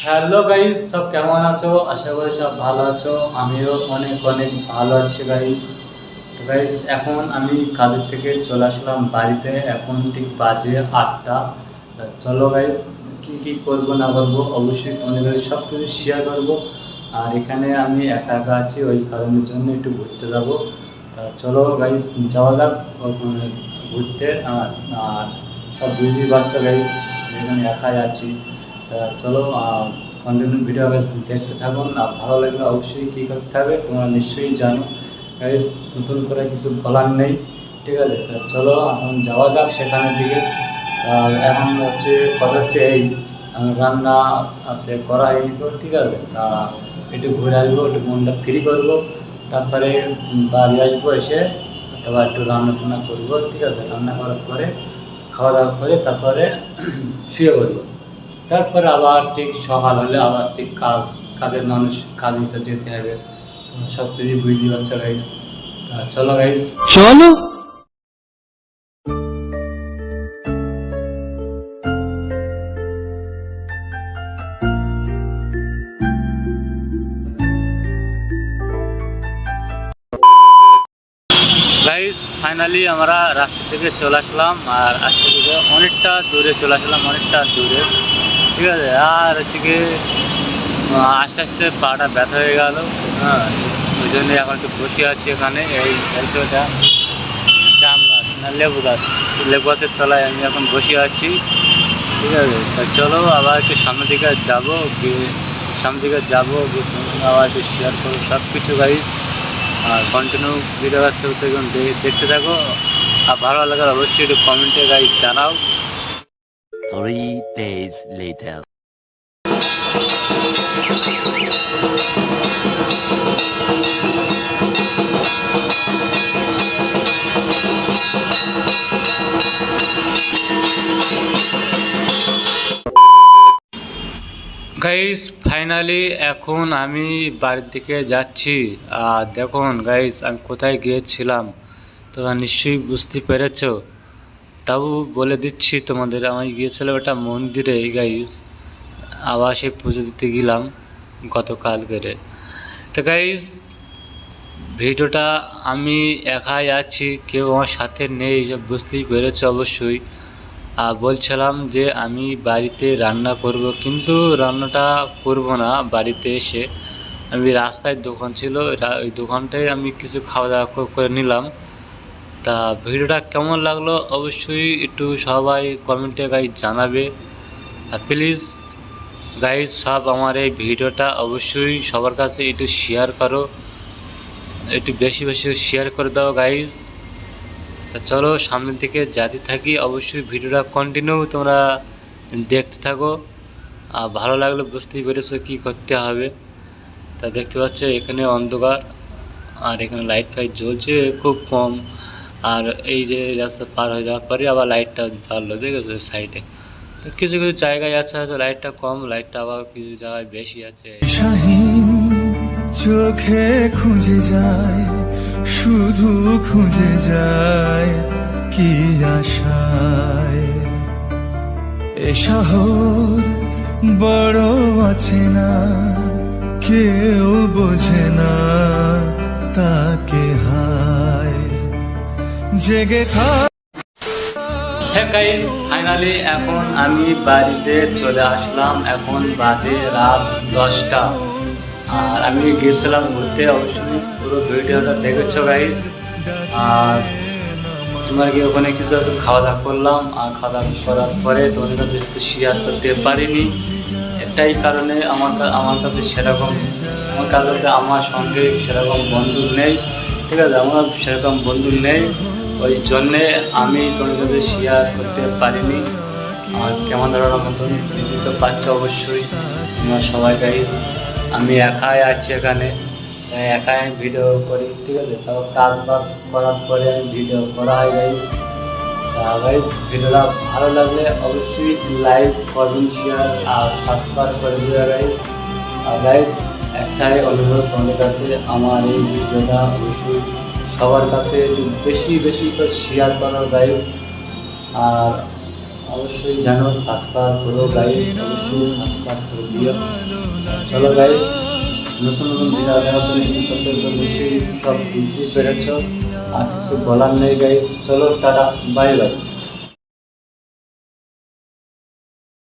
Hello guys, সব কেমন আছো? আশা করি সব ভালো আছো। আমিও অনেক অনেক ভালো আছি গাইস। তো গাইস, এখন আমি কাজের থেকে চলে আসলাম বাড়িতে। এখন ঠিক বাজে 8টা। চলো গাইস, কি কি করবো না করবো অবশ্যই তোমাদের কাছে সব কিছু শেয়ার করবো। আর এখানে আমি একা একা আছি, ওই কারণের জন্য একটু ঘুরতে যাব। চলো গাইস, যাওয়া যাক ওখানে ঘুরতে। আর সব বুঝতেই পারছো গাইস, এখানে একাই আছি। তা চলো, কন্টিনিউ ভিডিও দেখতে থাকুন। আর ভালো লাগলে অবশ্যই কী করতে হবে তোমরা নিশ্চয়ই জানো গাইস, নতুন করে কিছু বলার নেই। ঠিক আছে, তা চলো এখন যাওয়া যাক সেখানের দিকে। আর এখন হচ্ছে কথা হচ্ছে এই, রান্না আছে করা হয়নি তো, ঠিক আছে। তা একটু ঘুরে আসবো, একটু মনটা ফ্রি করবো, তারপরে বাড়ি আসবো। এসে তারপর একটু রান্না টান্না করবো, ঠিক আছে। রান্না করার পরে খাওয়া দাওয়া করে তারপরে শুয়ে পড়বো। তারপরে আবার ঠিক সকাল হলে আবার ঠিক কাজের মানুষ, কাজে তো যেতে হবে। সব কিছু বুঝতে পারছো গাইস। চলো গাইস, চলো। গাইস, ফাইনালি আমরা রাস্তা থেকে চলে আসলাম। আর রাস্তা থেকে অনেকটা দূরে চলে আসলাম, অনেকটা দূরে, ঠিক আছে। আর হচ্ছে কি আস্তে আস্তে পাটা ব্যথা হয়ে গেল। হ্যাঁ, ওই জন্য এখন একটু বসে আছি এখানে। এই ওটা জাম গাছ না লেবু গাছ, লেবু গাছের তলায় আমি এখন বসে আছি, ঠিক আছে। তা চলো আবার একটু সামনের দিকে যাবো, সামনের দিকে যাবো, আবার একটু শেয়ার করবো সব কিছু গাইস। আর কন্টিনিউ ভিডিও কাছ থেকে দেখতে থাকো। আর ভালো লাগার অবশ্যই একটু কমেন্টে গাইস জানাও। 3 days later. গাইস, ফাইনালি এখন আমি বাড়ির দিকে যাচ্ছি। আর দেখুন গাইস, আমি কোথায় গিয়েছিলাম তোমরা নিশ্চয়ই বুঝতে পেরেছো। তাও বলে দিচ্ছি তোমাদের, আমি গিয়েছিলাম একটা মন্দিরে গাইস। আবার সেই পুজো দিতে গেলাম গতকাল করে। তো গাইস, ভিডিওটা আমি একাই আছি, কেউ আমার সাথে নেই, সব বুঝতেই পেরেছো অবশ্যই। বলছিলাম যে আমি বাড়িতে রান্না করব, কিন্তু রান্নাটা করব না বাড়িতে এসে। আমি রাস্তায় দোকান ছিল, ওই দোকানটায় আমি কিছু খাওয়া দাওয়া করে নিলাম। তা ভিডিওটা কেমন লাগলো অবশ্যই একটু সবাই কমেন্টে গাইজ জানাবে। আর প্লিজ গাইজ, সব আমার এই ভিডিওটা অবশ্যই সবার কাছে একটু শেয়ার করো, একটু বেশি বেশি শেয়ার করে দাও গাইজ। তা চলো সামনের দিকে যেতে থাকি, অবশ্যই ভিডিওটা কন্টিনিউ তোমরা দেখতে থাকো। আর ভালো লাগলে বুঝতেই পেরেছো কী করতে হবে। তা দেখতে পাচ্ছ এখানে অন্ধকার, আর এখানে লাইট ফাইট জ্বলছে খুব কম। আর এই যে রাস্তা পার হয়ে যাওয়ার পরে আবার লাইটটা জ্বাললো, দেখেছো সাইডে। তো কিছু কিছু জায়গায় আছে হয়তো লাইটটা কম, লাইটটা আবার কিছু জায়গায় বেশি আছে। শাহীন চোখে খুঁজে যায়, শুধু খুঁজে যায় কি আশায়। এ শহর বড় আছে না, কেউ বোঝে না তাকে হায় জেগে থাক। হ্যাঁ গাইস, ফাইনালি এখন আমি বাড়িতে চলে আসলাম। এখন বাজে রাত 10টা। আর আমি গিয়েছিলাম ঘুরতে, অবশ্যই পুরো ভিডিওটা দেখেছো গাইস। আর তোমার কি ওখানে কিছু একটু খাওয়া দাওয়া করলাম। আর খাওয়া দাওয়া করার পরে তোমাদের কাছে একটু শেয়ার করতে পারিনি, এটাই কারণে আমার কাছে সেরকম, আমার সঙ্গে সেরকম বন্ধু নেই, ঠিক আছে। আমার সেরকম বন্ধু নেই, ওই জন্যে আমি তোমার কাছে শেয়ার করতে পারিনি। আর কেমন ধরনের মতন বুঝতে তো পারছো অবশ্যই তোমরা সবাই গাইস। আমি একাই আছি এখানে, একাই আমি ভিডিও করি, ঠিক আছে। তারপর কাজ বাজ করার পরে আমি ভিডিও করা হয় গাইস। গাইস, ভিডিওটা ভালো লাগলে অবশ্যই লাইক করবেন, শেয়ার আর সাবস্ক্রাইব করে দেবে গাইস। আর গাইস, একটাই অনুরোধ তোমাদের কাছে, আমার এই ভিডিওটা অবশ্যই সবার কাছে একটু বেশি বেশি করে শেয়ার করো গাইস। আর অবশ্যই জানো, সাবস্ক্রাইব করো গাইস, অবশ্যই সাবস্ক্রাইব করে দিও। চলো গাইস, নতুন নতুন ভিডিও দেখার জন্য কিন্তু নিশ্চয়ই সব বুঝতেই পেরেছ, আর কিছু বলার নেই গাইস। চলো টাটা, বাই বাই।